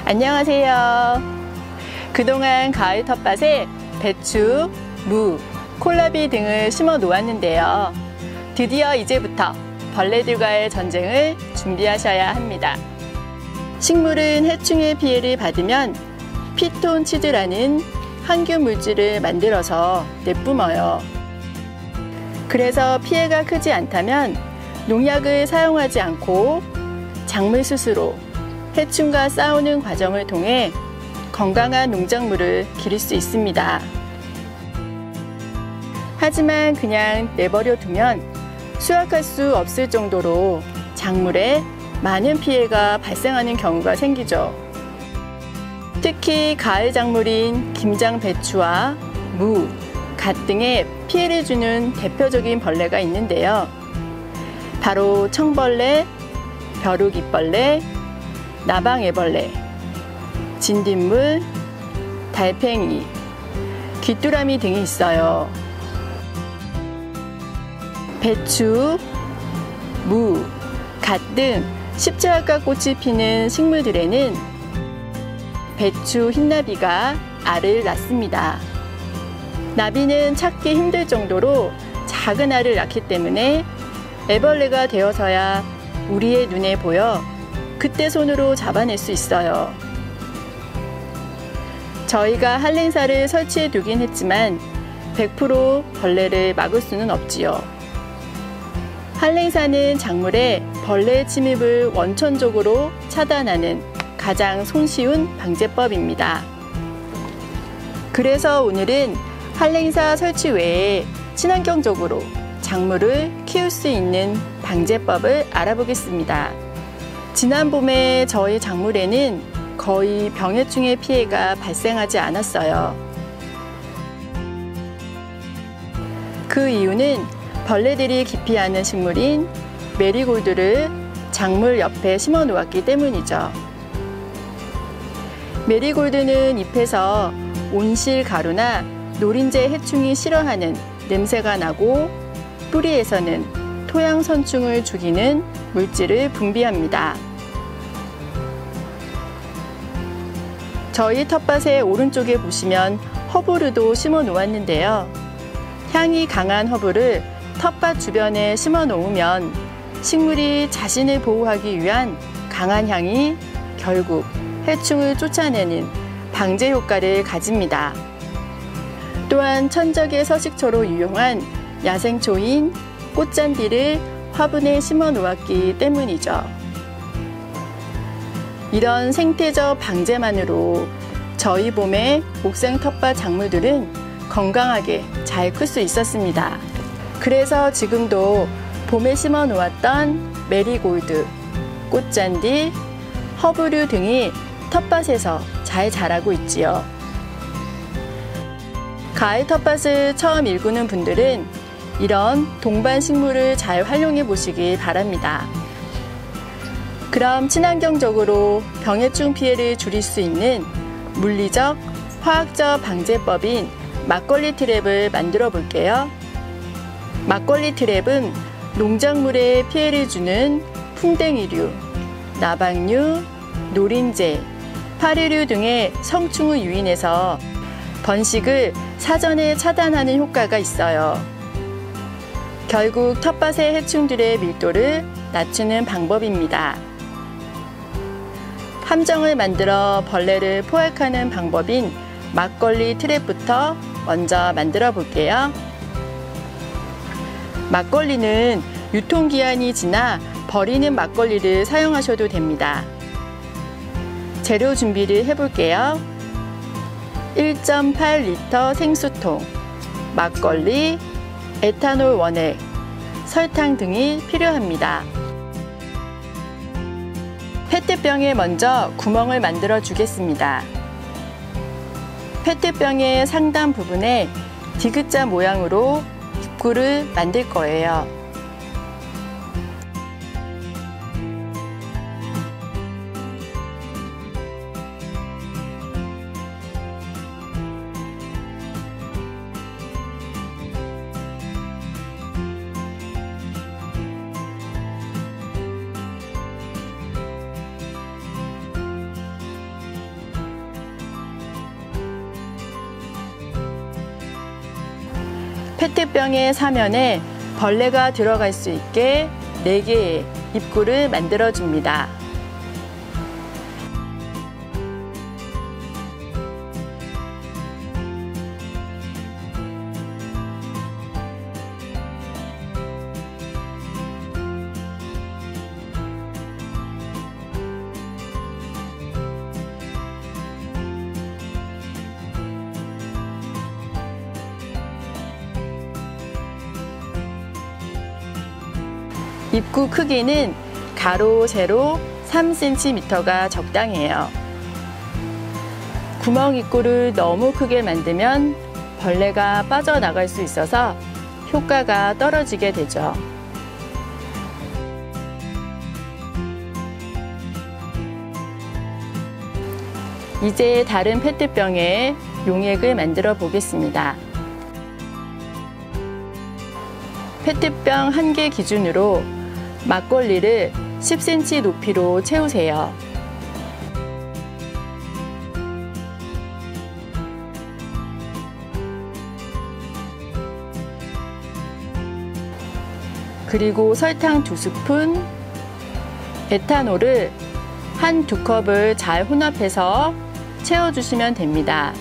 안녕하세요. 그동안 가을 텃밭에 배추, 무, 콜라비 등을 심어 놓았는데요. 드디어 이제부터 벌레들과의 전쟁을 준비하셔야 합니다. 식물은 해충의 피해를 받으면 피톤치드라는 항균 물질을 만들어서 내뿜어요. 그래서 피해가 크지 않다면 농약을 사용하지 않고 작물 스스로 해충과 싸우는 과정을 통해 건강한 농작물을 기를 수 있습니다. 하지만 그냥 내버려 두면 수확할 수 없을 정도로 작물에 많은 피해가 발생하는 경우가 생기죠. 특히 가을 작물인 김장 배추와 무, 갓 등에 피해를 주는 대표적인 벌레가 있는데요. 바로 청벌레, 벼룩이벌레, 나방애벌레, 진딧물, 달팽이, 귀뚜라미 등이 있어요. 배추, 무, 갓 등 십자가꽃이 피는 식물들에는 배추 흰나비가 알을 낳습니다. 나비는 찾기 힘들 정도로 작은 알을 낳기 때문에 애벌레가 되어서야 우리의 눈에 보여 그때 손으로 잡아낼 수 있어요. 저희가 한랭사를 설치해 두긴 했지만 100% 벌레를 막을 수는 없지요. 한랭사는 작물에 벌레 침입을 원천적으로 차단하는 가장 손쉬운 방제법입니다. 그래서 오늘은 한랭사 설치 외에 친환경적으로 작물을 키울 수 있는 방제법을 알아보겠습니다. 지난 봄에 저희 작물에는 거의 병해충의 피해가 발생하지 않았어요. 그 이유는 벌레들이 기피하는 식물인 메리골드를 작물 옆에 심어 놓았기 때문이죠. 메리골드는 잎에서 온실 가루나 노린재 해충이 싫어하는 냄새가 나고 뿌리에서는 토양 선충을 죽이는 물질을 분비합니다. 저희 텃밭의 오른쪽에 보시면 허브류도 심어 놓았는데요. 향이 강한 허브를 텃밭 주변에 심어 놓으면 식물이 자신을 보호하기 위한 강한 향이 결국 해충을 쫓아내는 방제 효과를 가집니다. 또한 천적의 서식처로 유용한 야생초인 꽃잔디를 화분에 심어 놓았기 때문이죠. 이런 생태적 방제만으로 저희 봄의 옥상 텃밭 작물들은 건강하게 잘 클 수 있었습니다. 그래서 지금도 봄에 심어 놓았던 메리골드, 꽃잔디, 허브류 등이 텃밭에서 잘 자라고 있지요. 가을 텃밭을 처음 일구는 분들은 이런 동반 식물을 잘 활용해 보시길 바랍니다. 그럼 친환경적으로 병해충 피해를 줄일 수 있는 물리적, 화학적 방제법인 막걸리 트랩을 만들어 볼게요. 막걸리 트랩은 농작물에 피해를 주는 풍뎅이류, 나방류, 노린재, 파리류 등의 성충을 유인해서 번식을 사전에 차단하는 효과가 있어요. 결국 텃밭의 해충들의 밀도를 낮추는 방법입니다. 함정을 만들어 벌레를 포획하는 방법인 막걸리 트랩부터 먼저 만들어 볼게요. 막걸리는 유통기한이 지나 버리는 막걸리를 사용하셔도 됩니다. 재료 준비를 해볼게요. 1.8리터 생수통, 막걸리, 에탄올 원액, 설탕 등이 필요합니다. 페트병에 먼저 구멍을 만들어 주겠습니다. 페트병의 상단 부분에 디귿자 모양으로 입구를 만들 거예요. 페트병의 사면에 벌레가 들어갈 수 있게 4개의 입구를 만들어 줍니다. 입구 크기는 가로, 세로 3cm가 적당해요. 구멍 입구를 너무 크게 만들면 벌레가 빠져나갈 수 있어서 효과가 떨어지게 되죠. 이제 다른 페트병에 용액을 만들어 보겠습니다. 페트병 1개 기준으로 막걸리를 10cm 높이로 채우세요. 그리고 설탕 2스푼, 에탄올을 한 2컵을 잘 혼합해서 채워주시면 됩니다.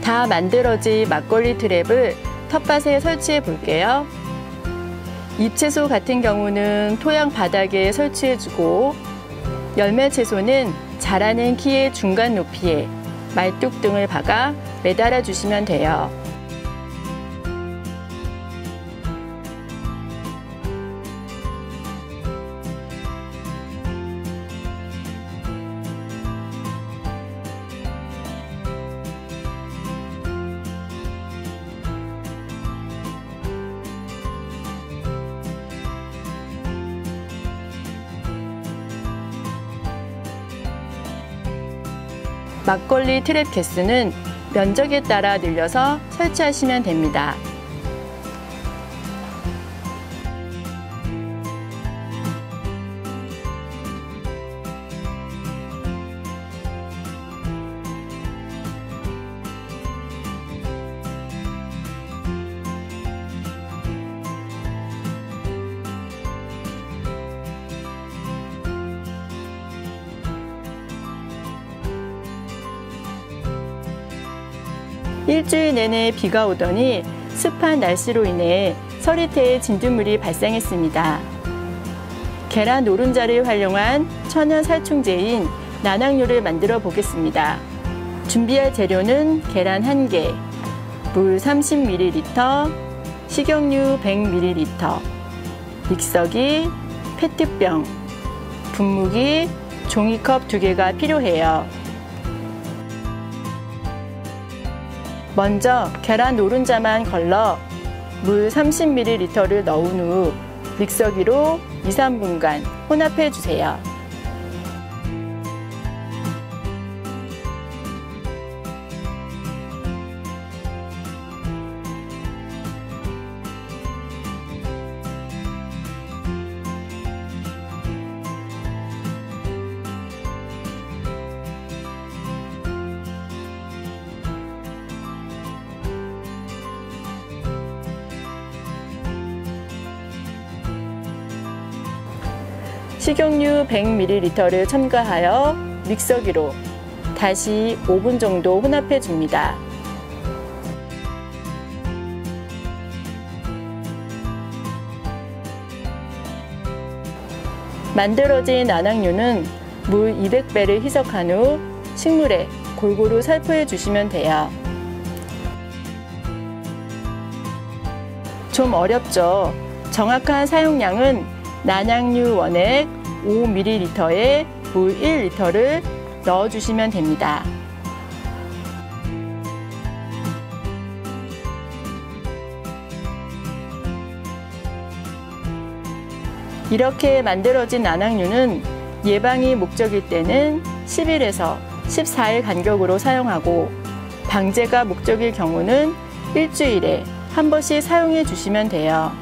다 만들어진 막걸리 트랩을 텃밭에 설치해 볼게요. 잎채소 같은 경우는 토양 바닥에 설치해주고, 열매채소는 자라는 키의 중간 높이에 말뚝 등을 박아 매달아 주시면 돼요. 막걸리 트랩 개수는 면적에 따라 늘려서 설치하시면 됩니다. 일주일 내내 비가 오더니 습한 날씨로 인해 서리태에 진딧물이 발생했습니다. 계란 노른자를 활용한 천연 살충제인 난황류를 만들어 보겠습니다. 준비할 재료는 계란 1개, 물 30ml, 식용유 100ml, 믹서기, 페트병, 분무기, 종이컵 2개가 필요해요. 먼저 계란 노른자만 걸러 물 30ml를 넣은 후 믹서기로 2~3분간 혼합해 주세요. 식용유 100ml를 첨가하여 믹서기로 다시 5분 정도 혼합해 줍니다. 만들어진 난황류는 물 200배를 희석한 후 식물에 골고루 살포해 주시면 돼요. 좀 어렵죠? 정확한 사용량은 난황류 원액 5ml에 물 1리터를 넣어주시면 됩니다. 이렇게 만들어진 난황류는 예방이 목적일 때는 10일에서 14일 간격으로 사용하고 방제가 목적일 경우는 일주일에 한 번씩 사용해 주시면 돼요.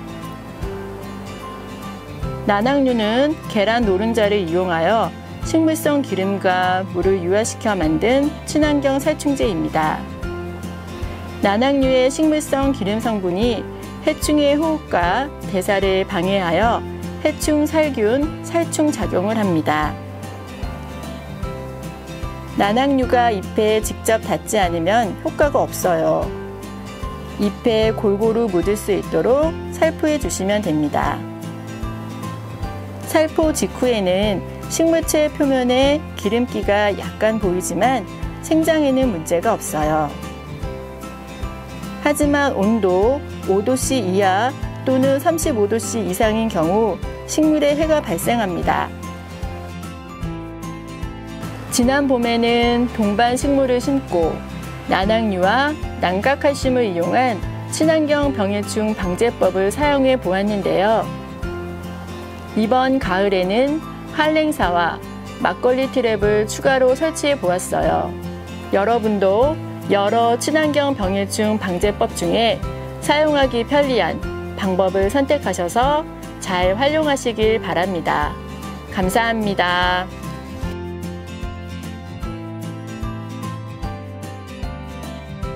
난황류는 계란 노른자를 이용하여 식물성 기름과 물을 유화시켜 만든 친환경 살충제입니다. 난황류의 식물성 기름 성분이 해충의 호흡과 대사를 방해하여 해충 살균, 살충 작용을 합니다. 난황류가 잎에 직접 닿지 않으면 효과가 없어요. 잎에 골고루 묻을 수 있도록 살포해 주시면 됩니다. 살포 직후에는 식물체 표면에 기름기가 약간 보이지만 생장에는 문제가 없어요. 하지만 온도 5도씨 이하 또는 35도씨 이상인 경우 식물에 해가 발생합니다. 지난 봄에는 동반 식물을 심고 난황류와 난각칼슘을 이용한 친환경 병해충 방제법을 사용해 보았는데요. 이번 가을에는 한랭사와 막걸리 트랩을 추가로 설치해 보았어요. 여러분도 여러 친환경 병해충 방제법 중에 사용하기 편리한 방법을 선택하셔서 잘 활용하시길 바랍니다. 감사합니다.